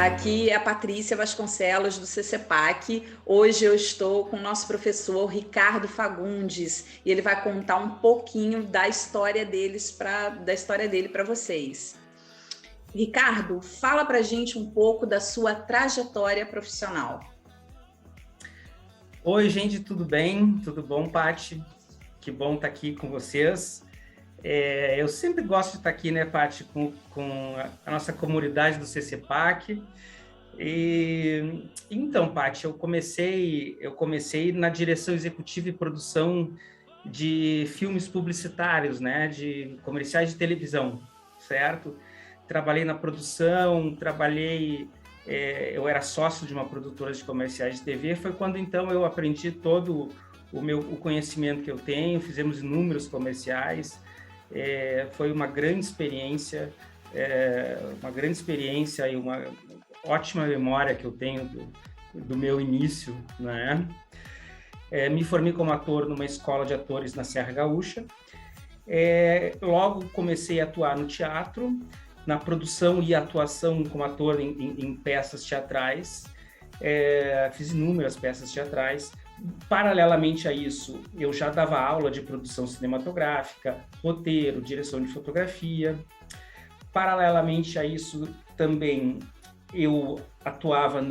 Aqui é a Patrícia Vasconcelos, do CCPAC. Hoje eu estou com o nosso professor Ricardo Fagundes e ele vai contar um pouquinho da história dele para vocês. Ricardo, fala para a gente um pouco da sua trajetória profissional. Oi, gente, tudo bem? Tudo bom, Paty? Que bom estar aqui com vocês. Eu sempre gosto de estar aqui, né, Paty, com a nossa comunidade do CCPAC. Então, Paty, eu comecei na direção executiva e produção de filmes publicitários, né, de comerciais de televisão, certo? Trabalhei na produção, eu era sócio de uma produtora de comerciais de TV. Foi quando, então, eu aprendi todo o conhecimento que eu tenho, fizemos inúmeros comerciais. Foi uma grande experiência e uma ótima memória que eu tenho do meu início, né? Me formei como ator numa escola de atores na Serra Gaúcha. Logo comecei a atuar no teatro, na produção e atuação como ator em peças teatrais. Fiz inúmeras peças teatrais. Paralelamente a isso, eu já dava aula de produção cinematográfica, roteiro, direção de fotografia. Paralelamente a isso, também eu atuava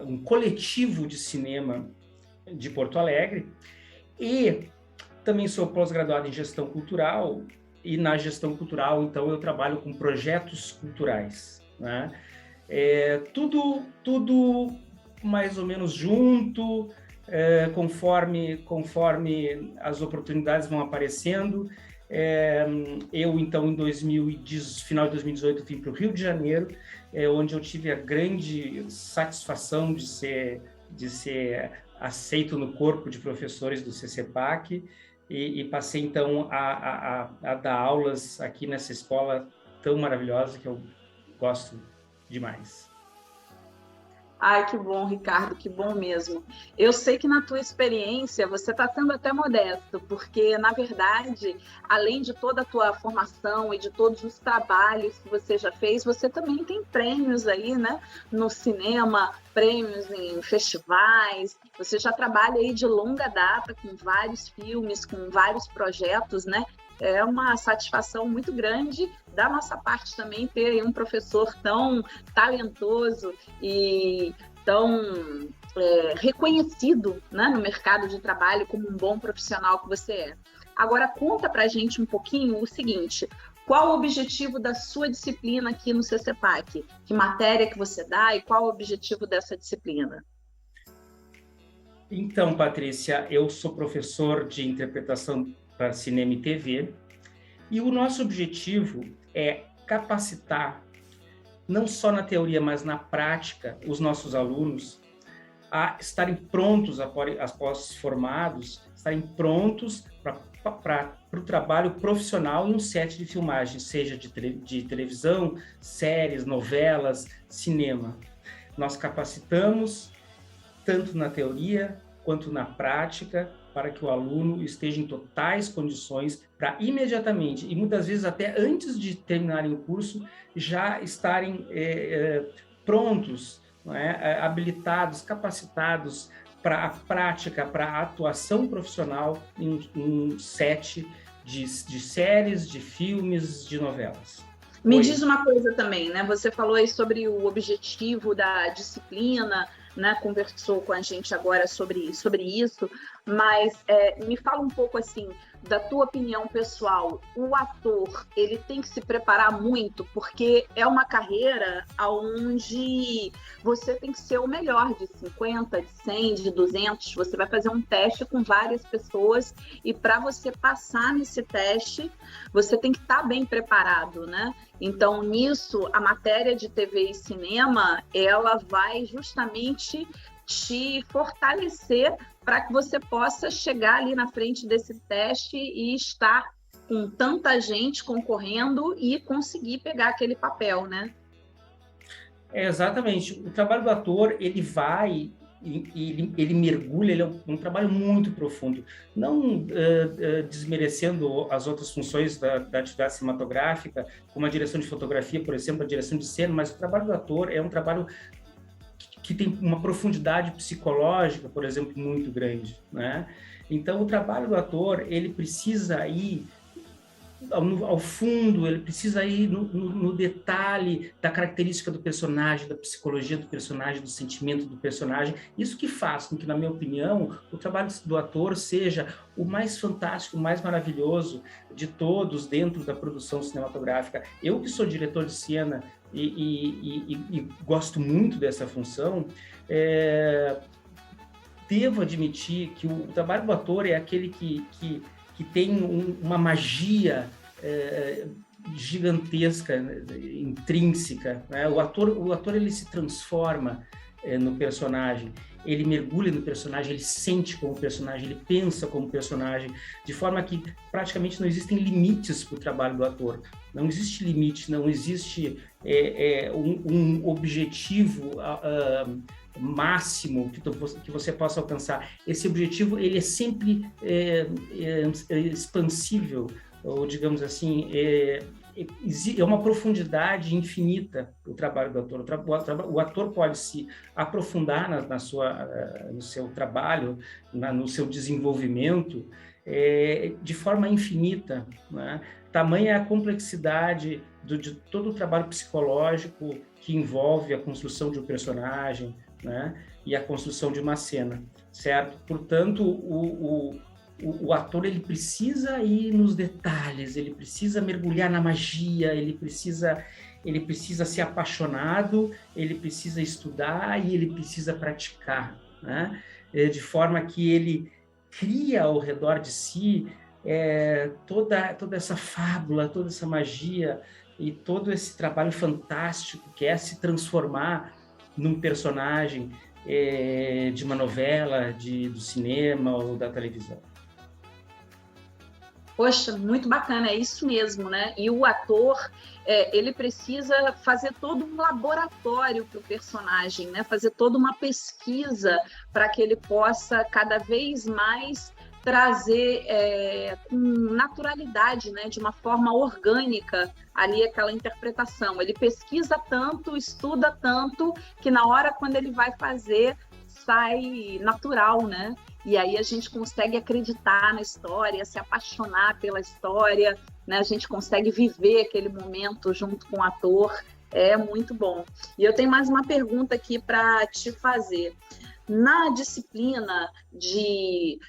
um coletivo de cinema de Porto Alegre e também sou pós-graduado em gestão cultural, e na gestão cultural, então, eu trabalho com projetos culturais, né? Tudo mais ou menos junto, conforme as oportunidades vão aparecendo. Eu, então, final de 2018, vim para o Rio de Janeiro, onde eu tive a grande satisfação de ser aceito no corpo de professores do CCPAC, e passei, então, a dar aulas aqui nessa escola tão maravilhosa que eu gosto demais. Ai, que bom, Ricardo, que bom mesmo. Eu sei que na tua experiência você está sendo até modesto, porque, na verdade, além de toda a tua formação e de todos os trabalhos que você já fez, você também tem prêmios aí, né, no cinema, prêmios em festivais. Você já trabalha aí de longa data com vários filmes, com vários projetos, né? É uma satisfação muito grande da nossa parte também ter um professor tão talentoso e tão reconhecido, né, no mercado de trabalho como um bom profissional que você é. Agora, conta pra gente um pouquinho o seguinte: qual o objetivo da sua disciplina aqui no CCPAC? Que matéria que você dá e qual o objetivo dessa disciplina? Então, Patrícia, eu sou professor de interpretação para cinema e TV, e o nosso objetivo é capacitar, não só na teoria, mas na prática, os nossos alunos a estarem prontos, após formados, estarem prontos para o trabalho profissional em um set de filmagem, seja de televisão, séries, novelas, cinema. Nós capacitamos tanto na teoria quanto na prática, para que o aluno esteja em totais condições para imediatamente, e muitas vezes até antes de terminarem o curso, já estarem prontos, não é? Habilitados, capacitados para a prática, para a atuação profissional em um set de séries, de filmes, de novelas. Me diz uma coisa também, né? Você falou aí sobre o objetivo da disciplina, né? Conversou com a gente agora sobre isso, mas me fala um pouco assim, da tua opinião pessoal. O ator, ele tem que se preparar muito, porque é uma carreira onde você tem que ser o melhor de 50, de 100, de 200. Você vai fazer um teste com várias pessoas e para você passar nesse teste, você tem que estar bem preparado, né? Então, nisso, a matéria de TV e cinema, ela vai justamente te fortalecer para que você possa chegar ali na frente desse teste e estar com tanta gente concorrendo e conseguir pegar aquele papel, né? Exatamente. O trabalho do ator, ele vai ele mergulha, ele é um trabalho muito profundo, não desmerecendo as outras funções da atividade cinematográfica, como a direção de fotografia, por exemplo, a direção de cena, mas o trabalho do ator é um trabalho que tem uma profundidade psicológica, por exemplo, muito grande, né? Então, o trabalho do ator, ele precisa ir ao fundo, ele precisa ir no detalhe da característica do personagem, da psicologia do personagem, do sentimento do personagem. Isso que faz com que, na minha opinião, o trabalho do ator seja o mais fantástico, o mais maravilhoso de todos dentro da produção cinematográfica. Eu que sou diretor de cena e gosto muito dessa função, devo admitir que o trabalho do ator é aquele que tem uma magia gigantesca, intrínseca, né? O ator ele se transforma no personagem, ele mergulha no personagem, ele sente como personagem, ele pensa como personagem, de forma que praticamente não existem limites para o trabalho do ator. Não existe limite, não existe um objetivo máximo que você possa alcançar. Esse objetivo ele é sempre expansível, ou digamos assim, é uma profundidade infinita o trabalho do ator. O ator pode se aprofundar no seu trabalho, no seu desenvolvimento, de forma infinita, né? Tamanha é a complexidade de todo o trabalho psicológico que envolve a construção de um personagem, né? E a construção de uma cena, certo? Portanto, o ator ele precisa ir nos detalhes, ele precisa mergulhar na magia, ele precisa ser apaixonado, ele precisa estudar e ele precisa praticar, né? De forma que ele cria ao redor de si toda essa fábula, toda essa magia e todo esse trabalho fantástico que é se transformar num personagem de uma novela, do cinema ou da televisão. Poxa, muito bacana, é isso mesmo, né? E o ator, ele precisa fazer todo um laboratório para o personagem, né? Fazer toda uma pesquisa para que ele possa cada vez mais trazer com naturalidade, né? De uma forma orgânica ali aquela interpretação. Ele pesquisa tanto, estuda tanto, que na hora quando ele vai fazer, sai natural, né? E aí a gente consegue acreditar na história, se apaixonar pela história, né? A gente consegue viver aquele momento junto com o ator, é muito bom. E eu tenho mais uma pergunta aqui para te fazer. Na disciplina de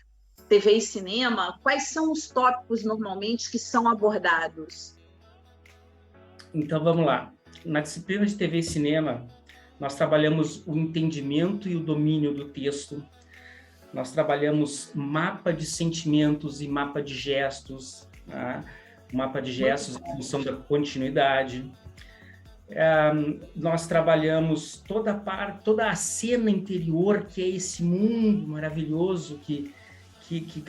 TV e cinema, quais são os tópicos normalmente que são abordados? Então vamos lá. Na disciplina de TV e cinema, nós trabalhamos o entendimento e o domínio do texto. Nós trabalhamos mapa de sentimentos e mapa de gestos, né? Mapa de gestos em função da continuidade. Nós trabalhamos toda a cena interior, que é esse mundo maravilhoso que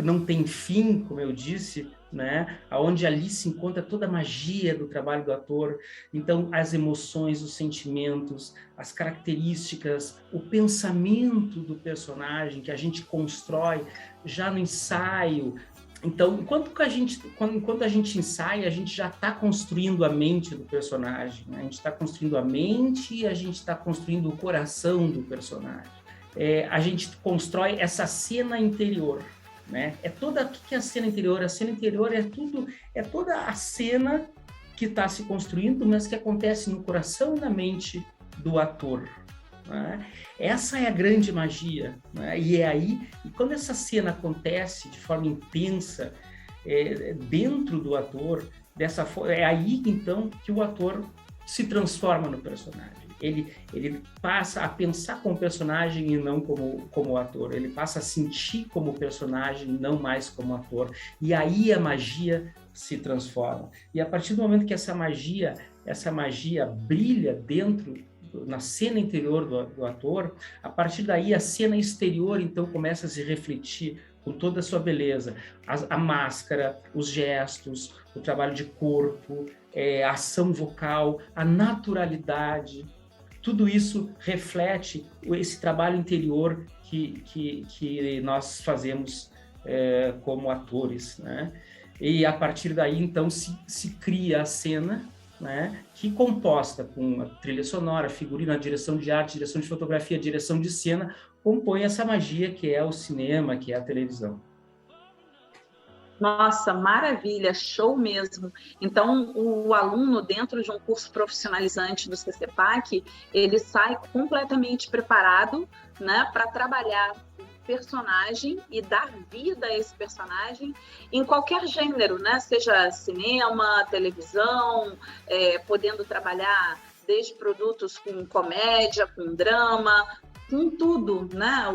não tem fim, como eu disse, né? Onde ali se encontra toda a magia do trabalho do ator. Então, as emoções, os sentimentos, as características, o pensamento do personagem que a gente constrói já no ensaio. Então, enquanto a gente ensaia, a gente já está construindo a mente do personagem, né? A gente está construindo a mente e a gente está construindo o coração do personagem. A gente constrói essa cena interior, né? O que é a cena interior? A cena interior é toda a cena que está se construindo, mas que acontece no coração e na mente do ator, né? Essa é a grande magia, né? E quando essa cena acontece de forma intensa dentro do ator, é aí então que o ator se transforma no personagem. Ele passa a pensar como personagem e não como ator. Ele passa a sentir como personagem e não mais como ator. E aí a magia se transforma. E a partir do momento que essa magia brilha na cena interior do ator, a partir daí a cena exterior então começa a se refletir com toda a sua beleza. A máscara, os gestos, o trabalho de corpo, a ação vocal, a naturalidade, tudo isso reflete esse trabalho interior que nós fazemos como atores, né? E a partir daí, então, se cria a cena, né, que composta com a trilha sonora, figurino, a direção de arte, direção de fotografia, direção de cena, compõe essa magia que é o cinema, que é a televisão. Nossa, maravilha, show mesmo. Então, o aluno, dentro de um curso profissionalizante do CCPAC, ele sai completamente preparado, né, para trabalhar o personagem e dar vida a esse personagem em qualquer gênero, né? Seja cinema, televisão, podendo trabalhar desde produtos com comédia, com drama, com tudo, né?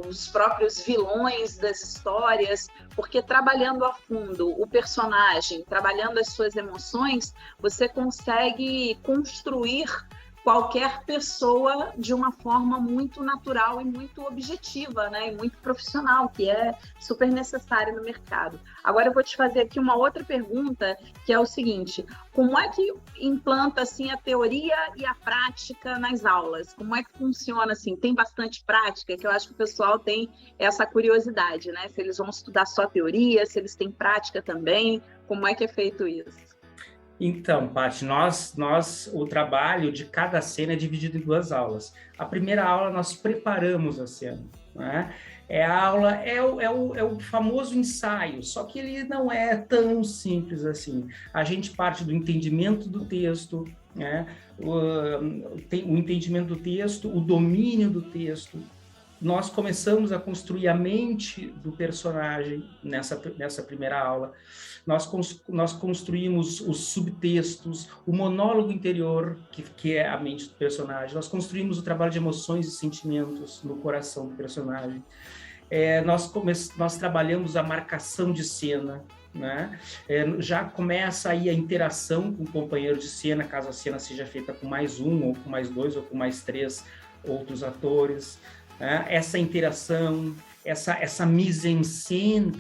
Os próprios vilões das histórias, porque trabalhando a fundo o personagem, trabalhando as suas emoções, você consegue construir qualquer pessoa de uma forma muito natural e muito objetiva, né? E muito profissional, que é super necessário no mercado. Agora eu vou te fazer aqui uma outra pergunta, que é o seguinte: como é que implanta assim a teoria e a prática nas aulas? Como é que funciona assim? Tem bastante prática, que eu acho que o pessoal tem essa curiosidade, né? Se eles vão estudar só teoria, se eles têm prática também, como é que é feito isso? Então, Paty, o trabalho de cada cena é dividido em 2 aulas. A primeira aula nós preparamos a cena, né? É o famoso ensaio, só que ele não é tão simples assim. A gente parte do entendimento do texto, né? O entendimento do texto, o domínio do texto. Nós começamos a construir a mente do personagem nessa primeira aula. Nós construímos os subtextos, o monólogo interior, que é a mente do personagem. Nós construímos o trabalho de emoções e sentimentos no coração do personagem. Nós trabalhamos a marcação de cena, né? Já começa aí a interação com o companheiro de cena, caso a cena seja feita com mais um, ou com mais 2, ou com mais 3 outros atores. Essa interação, essa mise-en-scène,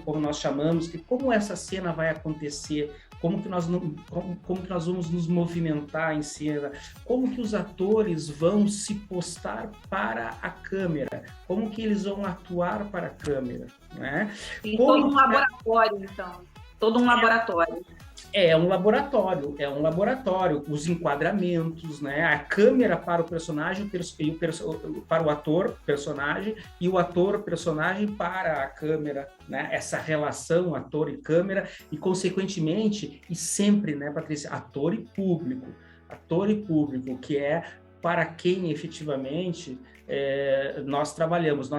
como nós chamamos, que como essa cena vai acontecer, como que nós vamos nos movimentar em cena, como que os atores vão se postar para a câmera, como que eles vão atuar para a câmera, né? E todo um laboratório, então. Todo um laboratório. É um laboratório, os enquadramentos, né? A câmera para o personagem, para o ator, personagem, e o ator, personagem para a câmera, né? Essa relação ator e câmera, e consequentemente, e sempre, né, Patrícia, ator e público, que é para quem efetivamente nós trabalhamos,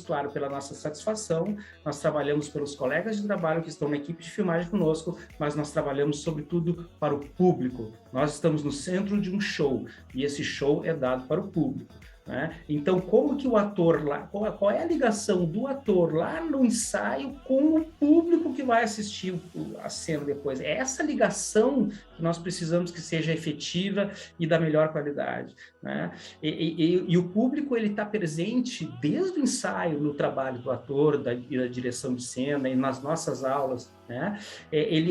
claro, pela nossa satisfação, nós trabalhamos pelos colegas de trabalho que estão na equipe de filmagem conosco, mas nós trabalhamos, sobretudo, para o público. Nós estamos no centro de um show, e esse show é dado para o público, né? Então, como que o ator lá, qual é a ligação do ator lá no ensaio com o público que vai assistir a cena depois? É essa ligação que nós precisamos que seja efetiva e da melhor qualidade, né? E o público, ele está presente desde o ensaio, no trabalho do ator, e da direção de cena, e nas nossas aulas, né?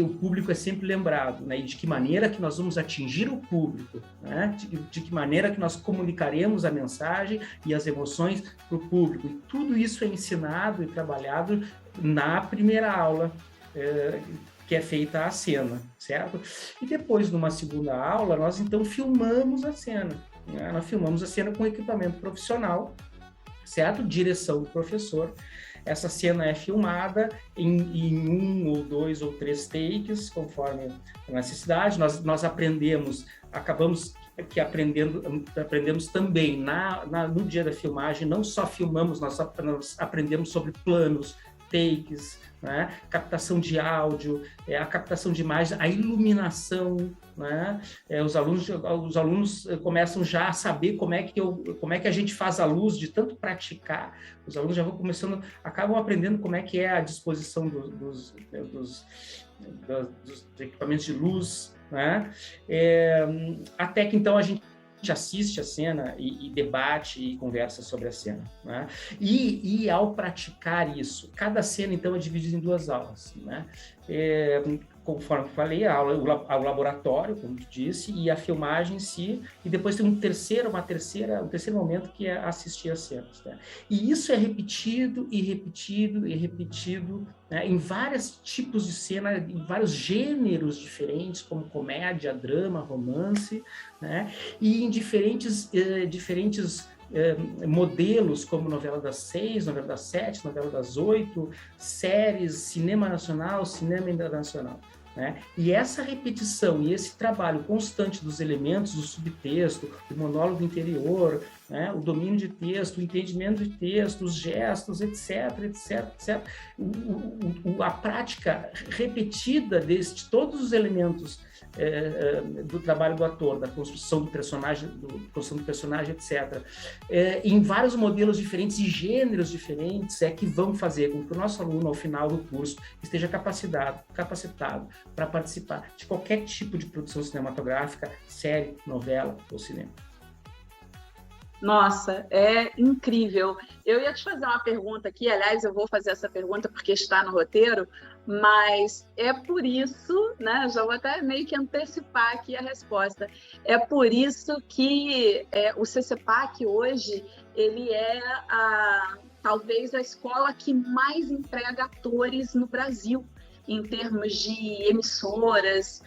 O público é sempre lembrado, né? E de que maneira que nós vamos atingir o público, né? De que maneira que nós comunicaremos a mensagem e as emoções para o público. E tudo isso é ensinado e trabalhado na primeira aula, que é feita a cena, certo? E depois, numa segunda aula, nós então filmamos a cena, né? Nós filmamos a cena com equipamento profissional, certo? Direção do professor. Essa cena é filmada em 1 ou 2 ou 3 takes, conforme a necessidade. Nós aprendemos também no dia da filmagem. Não só filmamos, nós aprendemos sobre planos, takes, né? Captação de áudio, a captação de imagens, a iluminação, né? Os alunos começam já a saber como é que a gente faz a luz, de tanto praticar. Os alunos já acabam aprendendo como é que é a disposição dos equipamentos de luz, né? Até que então a gente assiste a cena e debate e conversa sobre a cena, né? Ao praticar isso, cada cena então é dividida em 2 aulas, né? conforme eu falei, o laboratório, como tu disse, e a filmagem em si, e depois tem um terceiro momento que é assistir as cenas, né? E isso é repetido e repetido e repetido, né, em vários tipos de cena, em vários gêneros diferentes, como comédia, drama, romance, né? E em diferentes modelos, como novela das 6, novela das 7, novela das 8, séries, cinema nacional, cinema internacional, né? E essa repetição e esse trabalho constante dos elementos, do subtexto, o monólogo interior, né? O domínio de texto, o entendimento de texto, os gestos, etc, etc, etc. A prática repetida de todos os elementos do trabalho do ator, da construção do personagem, etc. Em vários modelos diferentes e gêneros diferentes que vão fazer com que o nosso aluno, ao final do curso, esteja capacitado para participar de qualquer tipo de produção cinematográfica, série, novela ou cinema. Nossa, é incrível. Eu ia te fazer uma pergunta aqui, aliás, eu vou fazer essa pergunta porque está no roteiro, mas é por isso, né? Já vou até meio que antecipar aqui a resposta. É por isso que o CCPAC hoje ele é talvez a escola que mais emprega atores no Brasil, em termos de emissoras,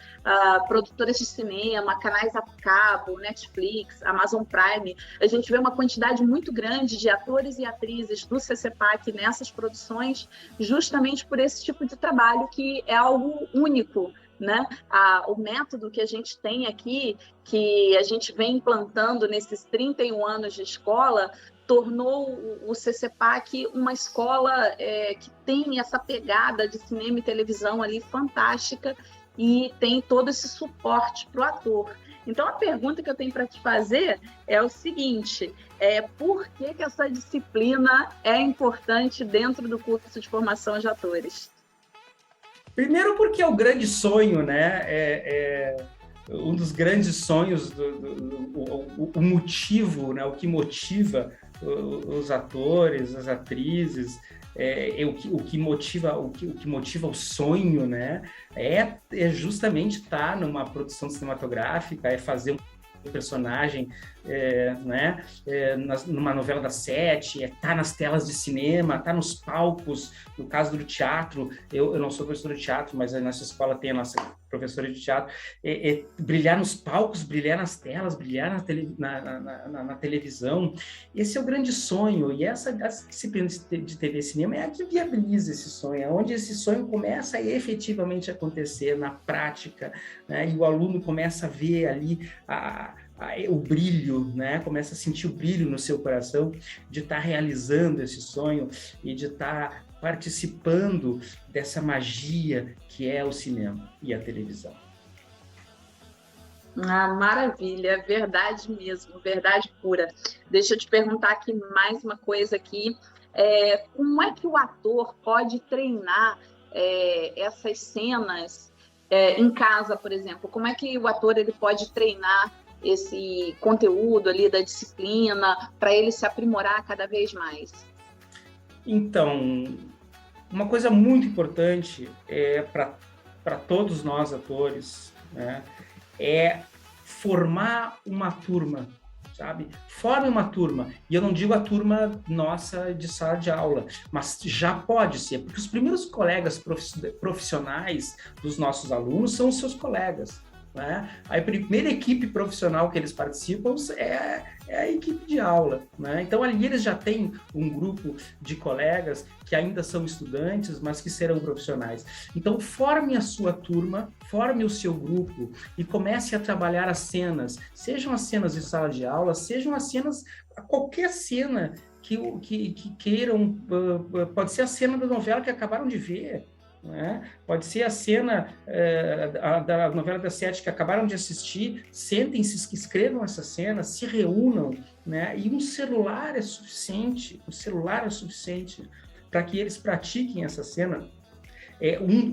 produtoras de cinema, canais a cabo, Netflix, Amazon Prime. A gente vê uma quantidade muito grande de atores e atrizes do CCPAC nessas produções, justamente por esse tipo de trabalho que é algo único, né? O método que a gente tem aqui, que a gente vem implantando nesses 31 anos de escola, tornou o CCPAC uma escola que tem essa pegada de cinema e televisão ali fantástica e tem todo esse suporte para o ator. Então, a pergunta que eu tenho para te fazer é o seguinte, por que essa disciplina é importante dentro do curso de formação de atores? Primeiro porque é o grande sonho, né? Um dos grandes sonhos, o motivo, né? O que motiva os atores, as atrizes, o que motiva o sonho, né? É justamente estar numa produção cinematográfica, é fazer um personagem, né? Numa novela das 7, estar nas telas de cinema, estar nos palcos. No caso do teatro, eu não sou professor de teatro, mas a nossa escola tem a nossa professora de teatro, brilhar nos palcos, brilhar nas telas, brilhar na televisão. Esse é o grande sonho, e essa disciplina de TV e cinema é a que viabiliza esse sonho, é onde esse sonho começa a efetivamente acontecer na prática, né? E o aluno começa a ver ali o brilho, né? Começa a sentir o brilho no seu coração de estar realizando esse sonho e de estar participando dessa magia que é o cinema e a televisão. Maravilha, verdade mesmo, verdade pura. Deixa eu te perguntar aqui mais uma coisa aqui. Como é que o ator pode treinar essas cenas em casa, por exemplo? Como é que o ator ele pode treinar esse conteúdo ali da disciplina para ele se aprimorar cada vez mais? Então, uma coisa muito importante para todos nós atores, né, é formar uma turma, sabe? Forme uma turma. E eu não digo a turma nossa de sala de aula, mas já pode ser, porque os primeiros colegas profissionais dos nossos alunos são os seus colegas, né? A primeira equipe profissional que eles participam é a equipe de aula, né? Então ali eles já têm um grupo de colegas que ainda são estudantes, mas que serão profissionais. Então forme a sua turma, forme o seu grupo e comece a trabalhar as cenas, sejam as cenas de sala de aula, sejam as cenas, qualquer cena que queiram, pode ser a cena da novela que acabaram de ver, né? Pode ser a cena da novela das 7 que acabaram de assistir, sentem-se, escrevam essa cena, se reúnam, né? E um celular é suficiente para que eles pratiquem essa cena. Um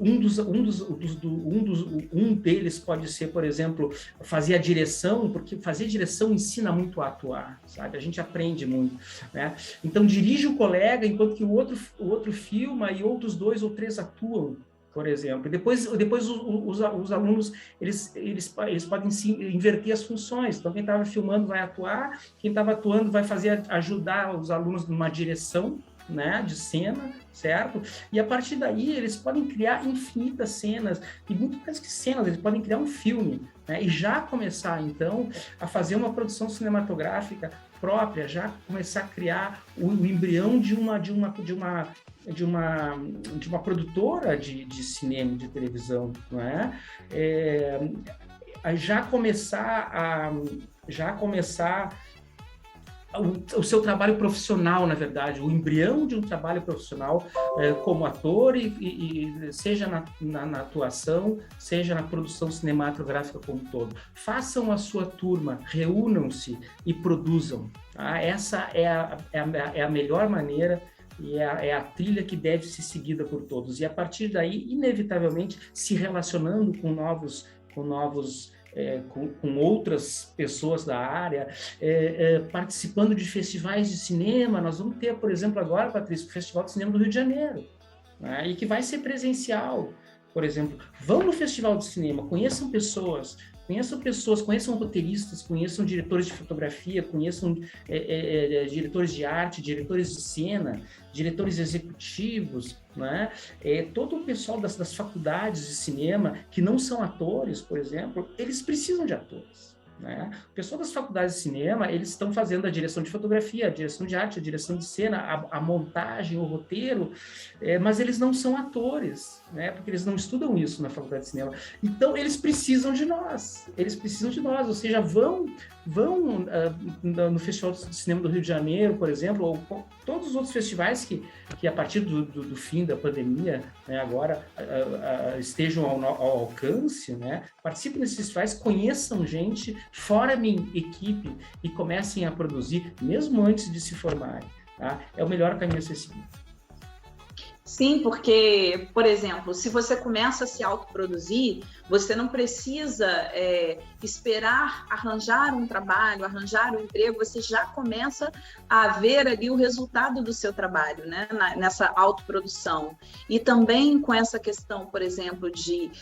deles pode ser, por exemplo, fazer a direção, porque fazer direção ensina muito a atuar, sabe? A gente aprende muito, né? Então, dirige o colega enquanto que o outro filma e outros 2 ou 3 atuam, por exemplo. E depois os alunos, eles podem se inverter as funções. Então, quem estava filmando vai atuar, quem estava atuando vai ajudar os alunos numa direção, né, de cena, certo? E a partir daí eles podem criar infinitas cenas, e muito mais que cenas, eles podem criar um filme, né? E já começar, então, a fazer uma produção cinematográfica própria, já começar a criar o embrião de uma produtora de cinema, de televisão, não é? Já começar o seu trabalho profissional, na verdade, o embrião de um trabalho profissional como ator, e seja na atuação, seja na produção cinematográfica como um todo. Façam a sua turma, reúnam-se e produzam. Tá? Essa é a melhor maneira e é a trilha que deve ser seguida por todos. E a partir daí, inevitavelmente, se relacionando com outras pessoas da área, participando de festivais de cinema. Nós vamos ter, por exemplo, agora, Patrícia, o Festival de Cinema do Rio de Janeiro, né? E que vai ser presencial. Por exemplo, vão no Festival de Cinema, conheçam roteiristas, conheçam diretores de fotografia, conheçam diretores de arte, diretores de cena, diretores executivos, né? Todo o pessoal das faculdades de cinema, que não são atores, por exemplo, eles precisam de atores, né? O pessoal das faculdades de cinema, eles estão fazendo a direção de fotografia, a direção de arte, a direção de cena, a montagem, o roteiro, mas eles não são atores, né? Porque eles não estudam isso na faculdade de cinema. Então, eles precisam de nós, ou seja, vão no Festival de Cinema do Rio de Janeiro, por exemplo, ou todos os outros festivais que a partir do fim da pandemia, né, agora estejam ao alcance, né? Participem desses festivais, conheçam gente, formem equipe e comecem a produzir, mesmo antes de se formarem. Tá? É o melhor caminho a ser seguido. Sim, porque, por exemplo, se você começa a se autoproduzir, você não precisa esperar arranjar um trabalho, arranjar um emprego, você já começa a ver ali o resultado do seu trabalho, né? Nessa autoprodução. E também com essa questão, por exemplo, de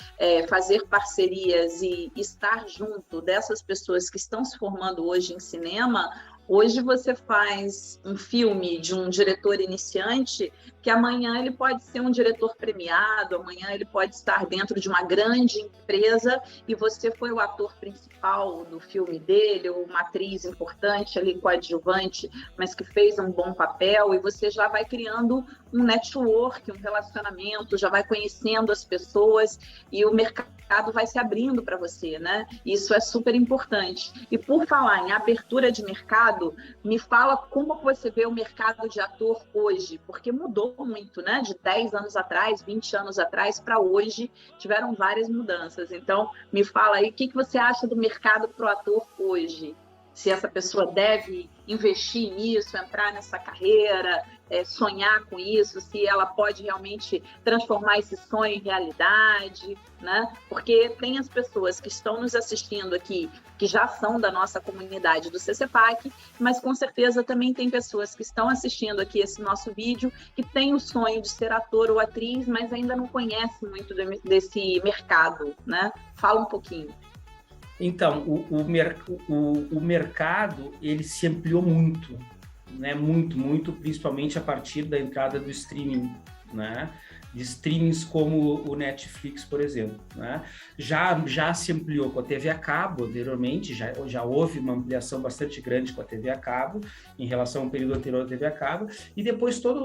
fazer parcerias e estar junto dessas pessoas que estão se formando hoje em cinema. Hoje você faz um filme de um diretor iniciante que amanhã ele pode ser um diretor premiado, amanhã ele pode estar dentro de uma grande empresa e você foi o ator principal do filme dele, ou uma atriz importante ali, coadjuvante, mas que fez um bom papel, e você já vai criando um network, um relacionamento, já vai conhecendo as pessoas e o mercado vai se abrindo para você, né? Isso é super importante. E por falar em abertura de mercado, me fala como você vê o mercado de ator hoje, porque mudou muito, né? De 10 anos atrás, 20 anos atrás para hoje, tiveram várias mudanças. Então, me fala aí, o que você acha do mercado para o ator hoje? Se essa pessoa deve investir nisso, entrar nessa carreira, sonhar com isso, se ela pode realmente transformar esse sonho em realidade, né? Porque tem as pessoas que estão nos assistindo aqui, que já são da nossa comunidade do CCPAC, mas com certeza também tem pessoas que estão assistindo aqui esse nosso vídeo, que têm o sonho de ser ator ou atriz, mas ainda não conhecem muito desse mercado, né? Fala um pouquinho. Então, o mercado, ele se ampliou muito, né? Muito, principalmente a partir da entrada do streaming, né? De streamings como o Netflix, por exemplo, né? Já se ampliou com a TV a cabo anteriormente, já houve uma ampliação bastante grande com a TV a cabo, em relação ao período anterior da TV a cabo, e depois todos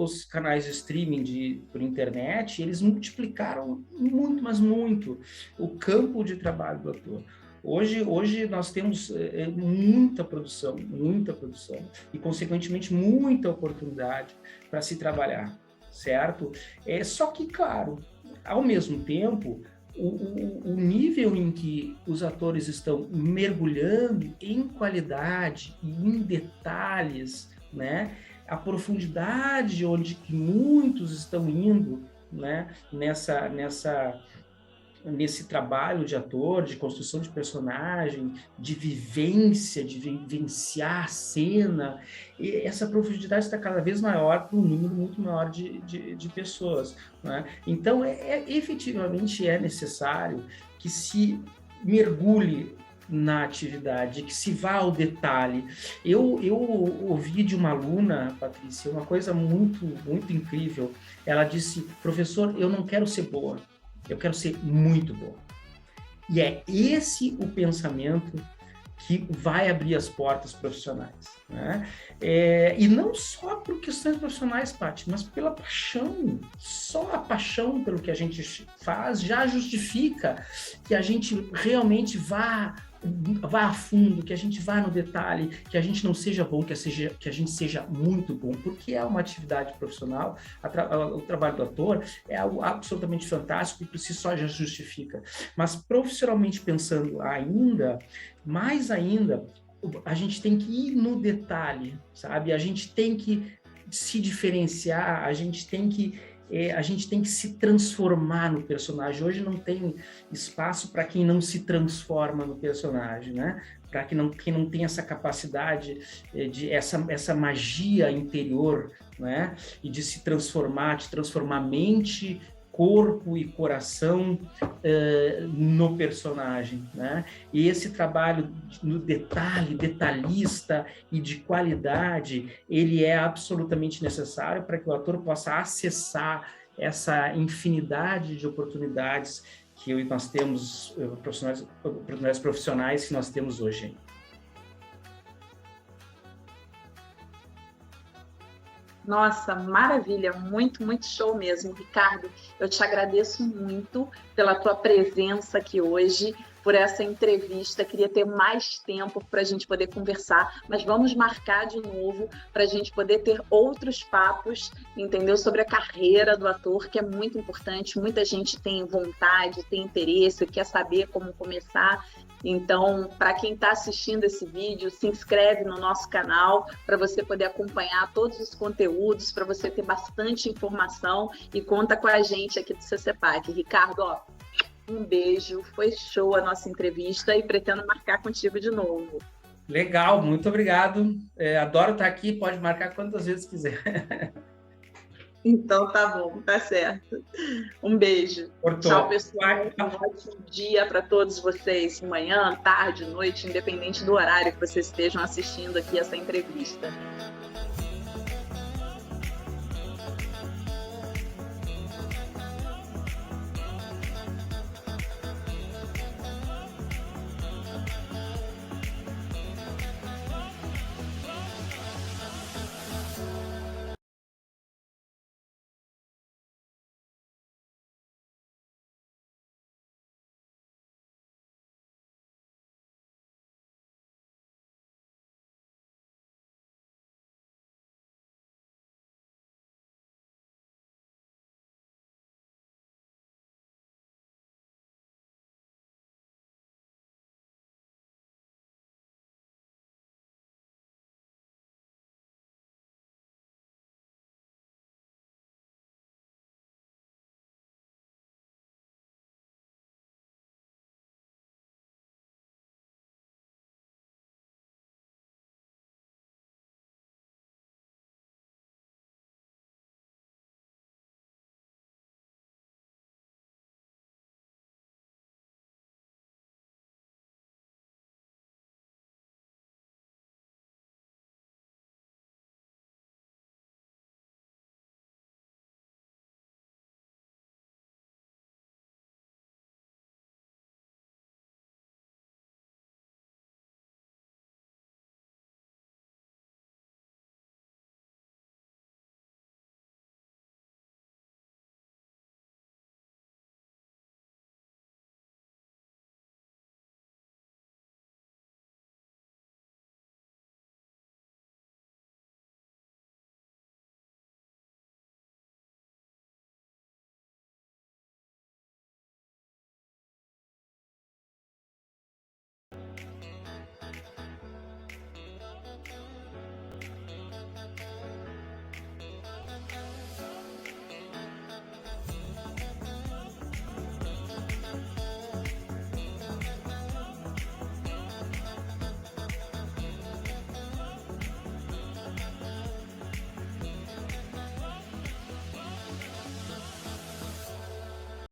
os canais de streaming por internet, eles multiplicaram muito, mas muito, o campo de trabalho do ator. Hoje nós temos muita produção, e, consequentemente, muita oportunidade para se trabalhar, certo? Só que, claro, ao mesmo tempo, o nível em que os atores estão mergulhando em qualidade e em detalhes, né? A profundidade onde que muitos estão indo, né? nesse trabalho de ator, de construção de personagem, de vivência, de vivenciar a cena, e essa profundidade está cada vez maior para um número muito maior de pessoas, né? Então, efetivamente é necessário que se mergulhe na atividade, que se vá ao detalhe. Eu ouvi de uma aluna, Patrícia, uma coisa muito, muito incrível. Ela disse: professor, eu não quero ser boa, eu quero ser muito boa. E é esse o pensamento que vai abrir as portas profissionais, né? E não só por questões profissionais, Paty, mas pela paixão. Só a paixão pelo que a gente faz já justifica que a gente realmente vá a fundo, que a gente vá no detalhe, que a gente não seja bom, que a gente seja muito bom, porque é uma atividade profissional. O trabalho do ator é algo absolutamente fantástico e por si só já justifica. Mas profissionalmente pensando ainda, mais ainda, a gente tem que ir no detalhe, sabe? A gente tem que se diferenciar, a gente tem que se transformar no personagem. Hoje não tem espaço para quem não se transforma no personagem, né? Para quem não tem essa capacidade, essa magia interior, né? E de se transformar, de transformar mente, corpo e coração no personagem, né? E esse trabalho no detalhe, detalhista e de qualidade, ele é absolutamente necessário para que o ator possa acessar essa infinidade de oportunidades que nós temos, oportunidades profissionais que nós temos hoje. Nossa, maravilha, muito, muito show mesmo, Ricardo. Eu te agradeço muito pela tua presença aqui hoje, por essa entrevista. Queria ter mais tempo para a gente poder conversar, mas vamos marcar de novo para a gente poder ter outros papos, entendeu? Sobre a carreira do ator, que é muito importante. Muita gente tem vontade, tem interesse, quer saber como começar. Então, para quem está assistindo esse vídeo, se inscreve no nosso canal para você poder acompanhar todos os conteúdos, para você ter bastante informação e conta com a gente aqui do CCPAC. Ricardo, ó, um beijo, foi show a nossa entrevista e pretendo marcar contigo de novo. Legal, muito obrigado. Adoro estar aqui, pode marcar quantas vezes quiser. Então tá bom, tá certo. Um beijo. Cortou. Tchau, pessoal. Um ótimo dia para todos vocês. Manhã, tarde, noite, independente do horário que vocês estejam assistindo aqui essa entrevista.